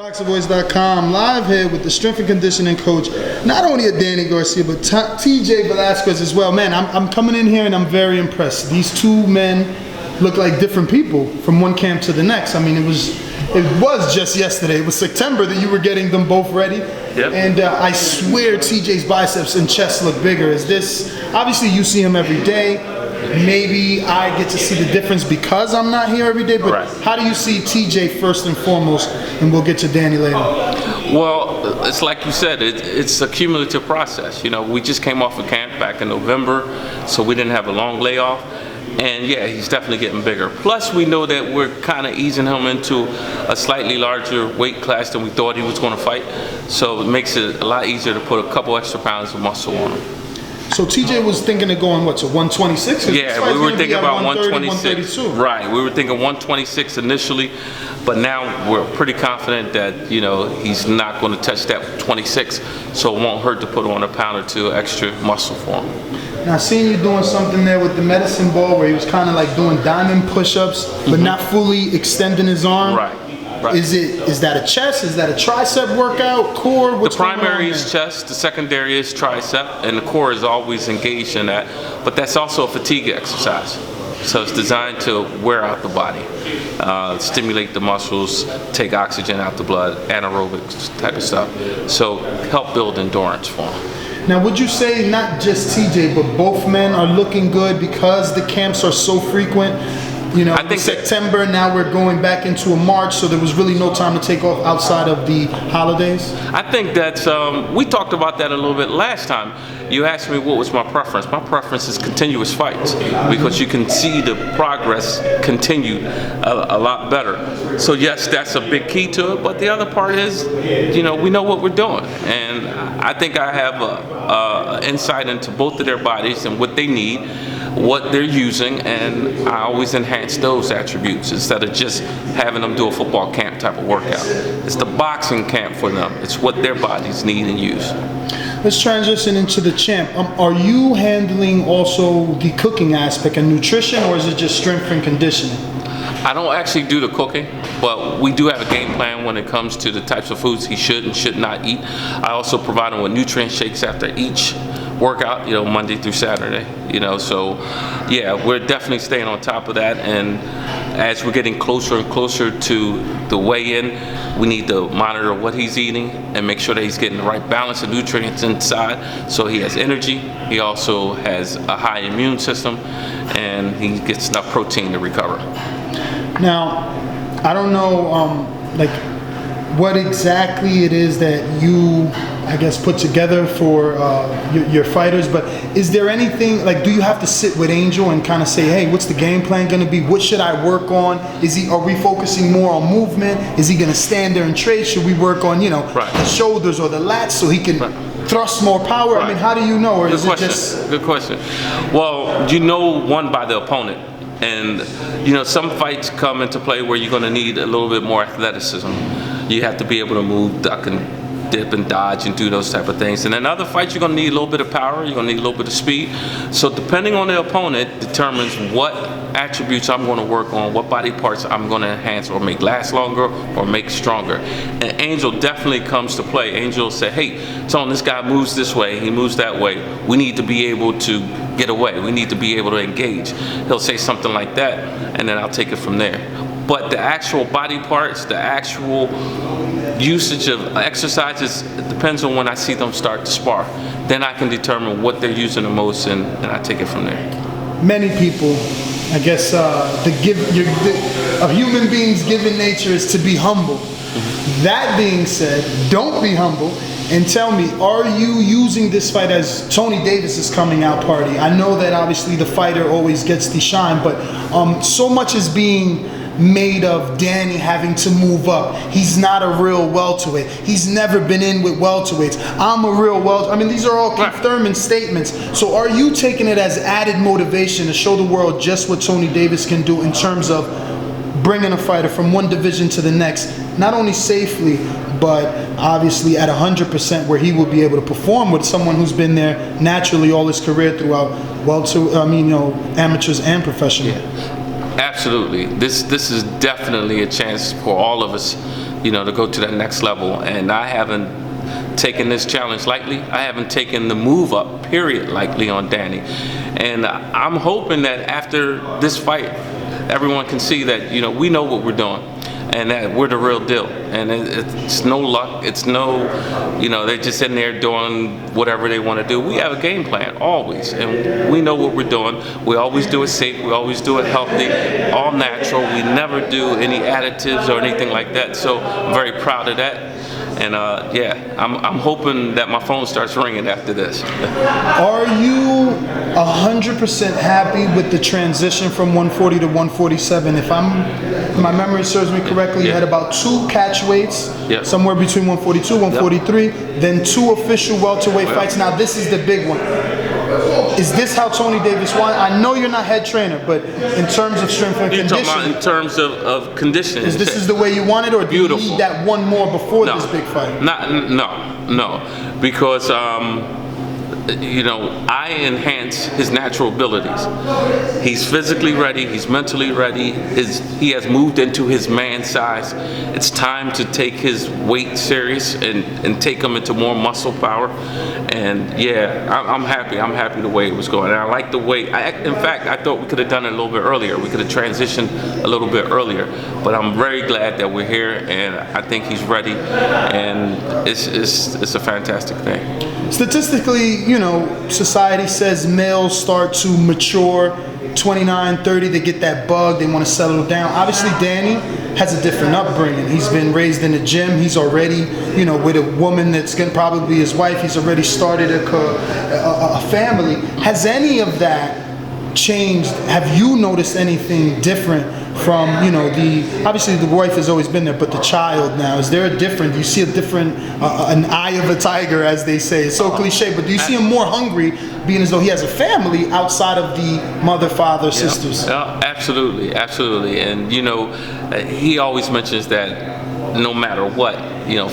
ThaBoxingvoice.com, live here with the strength and conditioning coach, not only of Danny Garcia, but TJ Velasquez as well. Man, I'm coming in here and I'm very impressed. These two men look like different people from one camp to the next. I mean, it was just yesterday. It was September that you were getting them both ready. Yep. And I swear TJ's biceps and chest look bigger. Is this, obviously you see him every day. Maybe I get to see the difference because I'm not here every day, but right. How do you see TJ first and foremost, and we'll get to Danny later? Well, it's like you said, it's a cumulative process. You know, we just came off of camp back in November, so we didn't have a long layoff. And yeah, he's definitely getting bigger. Plus, we know that we're kind of easing him into a slightly larger weight class than we thought he was going to fight. So it makes it a lot easier to put a couple extra pounds of muscle on him. So TJ was thinking of going, what, to 126? Yeah, we were thinking about 126. 132. Right, we were thinking 126 initially, but now we're pretty confident that, you know, he's not going to touch that 26, so it won't hurt to put on a pound or two extra muscle for him. Now, I seen you doing something there with the medicine ball where he was kind of like doing diamond push-ups, but not fully extending his arm. Right. Right. Is that a chest? Is that a tricep workout? Core? What's the primary going on is chest, the secondary is tricep, and the core is always engaged in that. But that's also a fatigue exercise. So it's designed to wear out the body, stimulate the muscles, take oxygen out the blood, anaerobic type of stuff. So help build endurance for them. Now, would you say not just TJ, but both men are looking good because the camps are so frequent? You know, I think September, now we're going back into a March, so there was really no time to take off outside of the holidays? I think that's, we talked about that a little bit last time. You asked me what was my preference. My preference is continuous fights because you can see the progress continue a lot better. So yes, that's a big key to it, but the other part is, you know, we know what we're doing. And I think I have a insight into both of their bodies and what they need, what they're using, and I always enhance those attributes instead of just having them do a football camp type of workout. It's the boxing camp for them. It's what their bodies need and use. Let's transition into the champ. Are you handling also the cooking aspect and nutrition, or is it just strength and conditioning? I don't actually do the cooking, but we do have a game plan when it comes to the types of foods he should and should not eat. I also provide him with nutrient shakes after each workout, you know, Monday through Saturday, you know, so yeah, we're definitely staying on top of that. And as we're getting closer and closer to the weigh-in, we need to monitor what he's eating and make sure that he's getting the right balance of nutrients inside so he has energy, he also has a high immune system, and he gets enough protein to recover. Now, I don't know like what exactly it is that you, I guess, put together for your fighters, but is there anything, like, do you have to sit with Angel and kind of say, hey, what's the game plan going to be? What should I work on? Are we focusing more on movement? Is he going to stand there and trade? Should we work on, you know, the shoulders or the lats so he can thrust more power? I mean, how do you know? Or is it just... Good question. Well, you know one by the opponent. And, you know, some fights come into play where you're going to need a little bit more athleticism. You have to be able to move, duck and dip and dodge and do those type of things. And in other fights, you're going to need a little bit of power. You're going to need a little bit of speed. So depending on the opponent determines what attributes I'm going to work on, what body parts I'm going to enhance or make last longer or make stronger. And Angel definitely comes to play. Angel will say, hey, Tone, this guy moves this way, he moves that way. We need to be able to get away. We need to be able to engage. He'll say something like that, and then I'll take it from there. But the actual body parts, the actual usage of exercises, it depends on when I see them start to spar. Then I can determine what they're using the most, and I take it from there. Many people, I guess, a human being's given nature is to be humble. That being said, don't be humble. And tell me, are you using this fight as Tony Davis's coming out party? I know that obviously the fighter always gets the shine, but so much is being made of Danny having to move up. He's not a real welterweight. He's never been in with welterweights. I'm a real welterweight. I mean, these are all Keith Thurman statements. So are you taking it as added motivation to show the world just what Tony Davis can do in terms of bringing a fighter from one division to the next, not only safely, but obviously at 100% where he will be able to perform with someone who's been there naturally all his career throughout, amateurs and professional? Yeah. Absolutely. This is definitely a chance for all of us to go to that next level. And I haven't taken this challenge lightly. I haven't taken the move up, period, lightly on Danny. And I'm hoping that after this fight, everyone can see that, we know what we're doing and that we're the real deal. And it's no luck. It's no, they're just in there doing whatever they want to do. We have a game plan, always. And we know what we're doing. We always do it safe. We always do it healthy, all natural. We never do any additives or anything like that. So I'm very proud of that. And I'm hoping that my phone starts ringing after this. Are you 100% happy with the transition from 140 to 147? If my memory serves me correctly, you had about 2 catch weights, somewhere between 142, 143, then 2 official welterweight fights. Now this is the big one. Is this how Tony Davis wanted? I know you're not head trainer, but in terms of strength and You're conditioning, talking about in terms of conditioning. is this the way you want it, or do you need that one more before this big fight? No, because I enhance his natural abilities. He's physically ready. He's mentally ready. He has moved into his man size. It's time to take his weight serious and take him into more muscle power. And I'm happy. I'm happy the way it was going. And I like the way. In fact, I thought we could have done it a little bit earlier. We could have transitioned a little bit earlier. But I'm very glad that we're here, and I think he's ready. And it's a fantastic thing. Statistically, society says males start to mature 29, 30, they get that bug, they want to settle down. Obviously, Danny has a different upbringing. He's been raised in the gym. He's already, with a woman that's going to probably be his wife. He's already started a family. Has any of that changed? Have you noticed anything different from, obviously the wife has always been there, but the child now, is there a different, do you see a different, an eye of a tiger, as they say? It's so cliche, but do you see him more hungry, being as though he has a family outside of the mother, father, sisters? Absolutely. And, he always mentions that no matter what,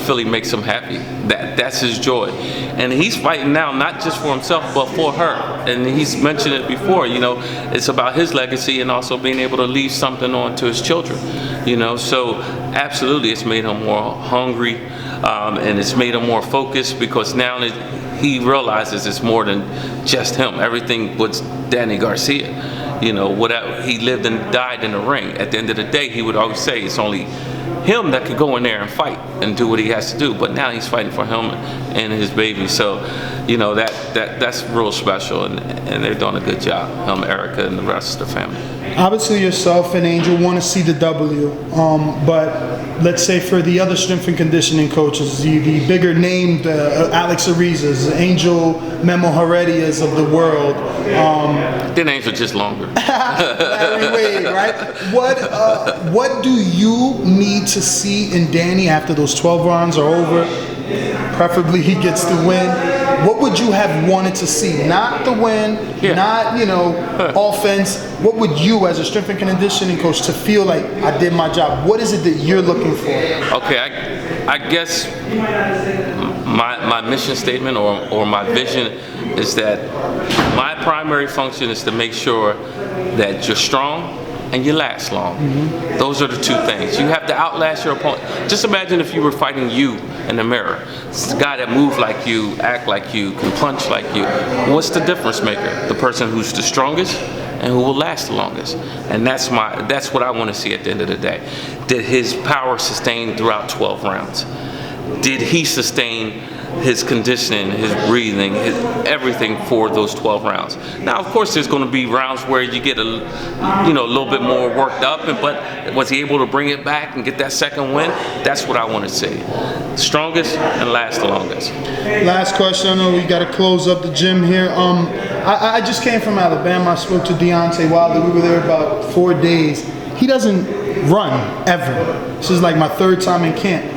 Philly makes him happy. That's his joy. And he's fighting now not just for himself, but for her. And he's mentioned it before, it's about his legacy and also being able to leave something on to his children, So absolutely, it's made him more hungry, and it's made him more focused, because now he realizes it's more than just him. Everything was Danny Garcia. Whatever, he lived and died in the ring. At the end of the day, he would always say it's only him that could go in there and fight and do what he has to do, but now he's fighting for him and his baby. So that's real special, and they're doing a good job, him, Erica, and the rest of the family. Obviously yourself and Angel want to see the W, but let's say for the other strength and conditioning coaches, the bigger named Alex Arizas, Angel Memo Heredias of the world. Then Angel just longer. Larry Wade, right? What do you need to see in Danny after those 12 rounds are over? Preferably he gets the win. What would you have wanted to see? Not the win, not, offense. What would you, as a strength and conditioning coach, to feel like I did my job? What is it that you're looking for? Okay, I guess my mission statement or my vision is that my primary function is to make sure that you're strong and you last long. Mm-hmm. Those are the 2 things. You have to outlast your opponent. Just imagine if you were fighting you in the mirror. It's the guy that moves like you, act like you, can punch like you. What's the difference maker? The person who's the strongest and who will last the longest. And that's what I want to see at the end of the day. Did his power sustain throughout 12 rounds? Did he sustain his conditioning, his breathing, everything for those 12 rounds? Now, of course, there's going to be rounds where you get a little bit more worked up, but was he able to bring it back and get that second win? That's what I want to see. Strongest and last the longest. Last question. I know we got to close up the gym here. I just came from Alabama. I spoke to Deontay Wilder. We were there about 4 days. He doesn't run ever. This is like my 3rd time in camp.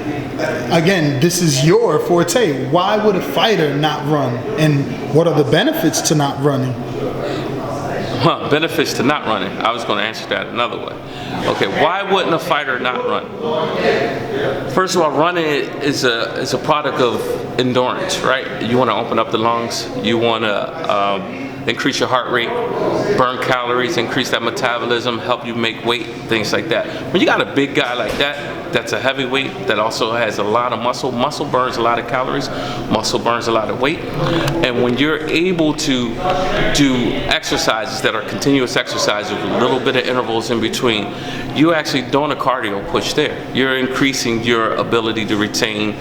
Again, this is your forte. Why would a fighter not run? And what are the benefits to not running? Benefits to not running. I was going to answer that another way. Okay, why wouldn't a fighter not run? First of all, running is a product of endurance, right? You want to open up the lungs. You want to increase your heart rate, burn calories, increase that metabolism, help you make weight, things like that. When you got a big guy like that, that's a heavyweight that also has a lot of muscle. Muscle burns a lot of calories. Muscle burns a lot of weight. And when you're able to do exercises that are continuous exercises with a little bit of intervals in between, you're actually doing a cardio push there. You're increasing your ability to retain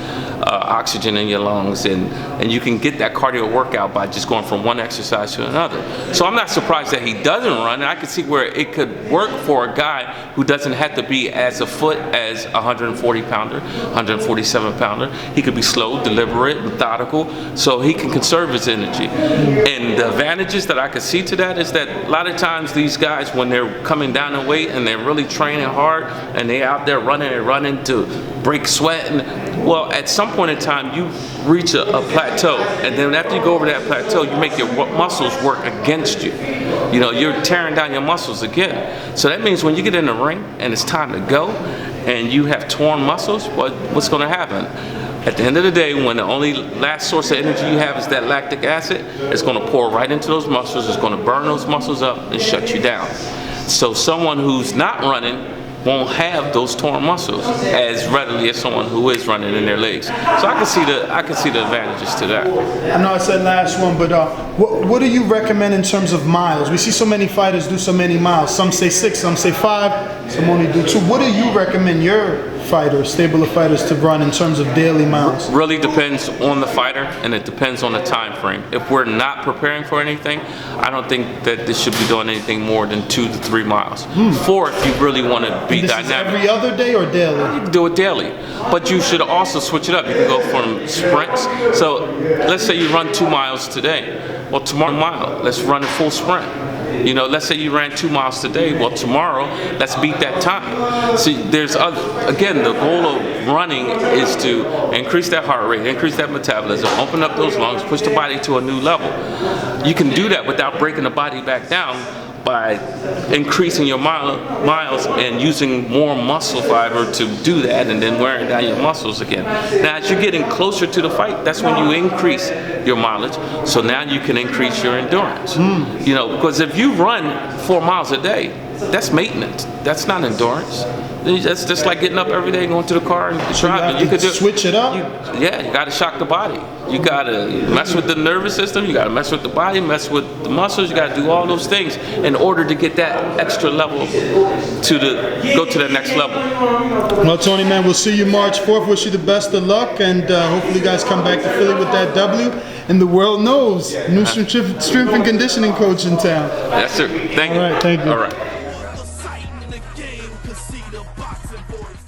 oxygen in your lungs, and you can get that cardio workout by just going from one exercise to another. So I'm not surprised that he doesn't run, and I can see where it could work for a guy who doesn't have to be as afoot as a 140 pounder, 147 pounder. He could be slow, deliberate, methodical, so he can conserve his energy. And the advantages that I could see to that is that a lot of times these guys, when they're coming down in weight and they're really training hard and they're out there running to break sweat, and well, at some point in time you reach a plateau, and then after you go over that plateau, you make your muscles work against you. You know, you're tearing down your muscles again. So that means when you get in the ring and it's time to go and you have torn muscles, what's going to happen? At the end of the day, when the only last source of energy you have is that lactic acid, it's going to pour right into those muscles, it's going to burn those muscles up and shut you down. So someone who's not running won't have those torn muscles as readily as someone who is running in their legs. So I can see the advantages to that. I know I said last one, but what do you recommend in terms of miles? We see so many fighters do so many miles. Some say 6, some say 5, some only do 2. What do you recommend your fighters, stable of fighters, to run in terms of daily miles? Really depends on the fighter, and it depends on the time frame. If we're not preparing for anything, I don't think that this should be doing anything more than 2 to 3 miles. 4 if you really want to be dynamic. Is every other day or daily? You can do it daily, but you should also switch it up. You can go from sprints. So let's say you run 2 miles today. Well, tomorrow mile, let's run a full sprint. You know, let's say you ran 2 miles today. Well, tomorrow, let's beat that time. See, there's again, the goal of running is to increase that heart rate, increase that metabolism, open up those lungs, push the body to a new level. You can do that without breaking the body back down by increasing your miles and using more muscle fiber to do that, and then wearing down your muscles again. Now, as you're getting closer to the fight, that's when you increase your mileage. So now you can increase your endurance. You know, because if you run 4 miles a day, that's maintenance. That's not endurance. That's just like getting up every day, going to the car and driving. You could switch it up. You got to shock the body. You got to mess with the nervous system. You got to mess with the body, mess with the muscles. You got to do all those things in order to get that extra level go to the next level. Well, Tony, man, we'll see you March 4th. Wish you the best of luck, and hopefully you guys come back to Philly with that W. And the world knows, new strength and conditioning coach in town. Yes, sir. Thank you. All right, thank you. All right. The sight in the game, 'cause see the boxing voice.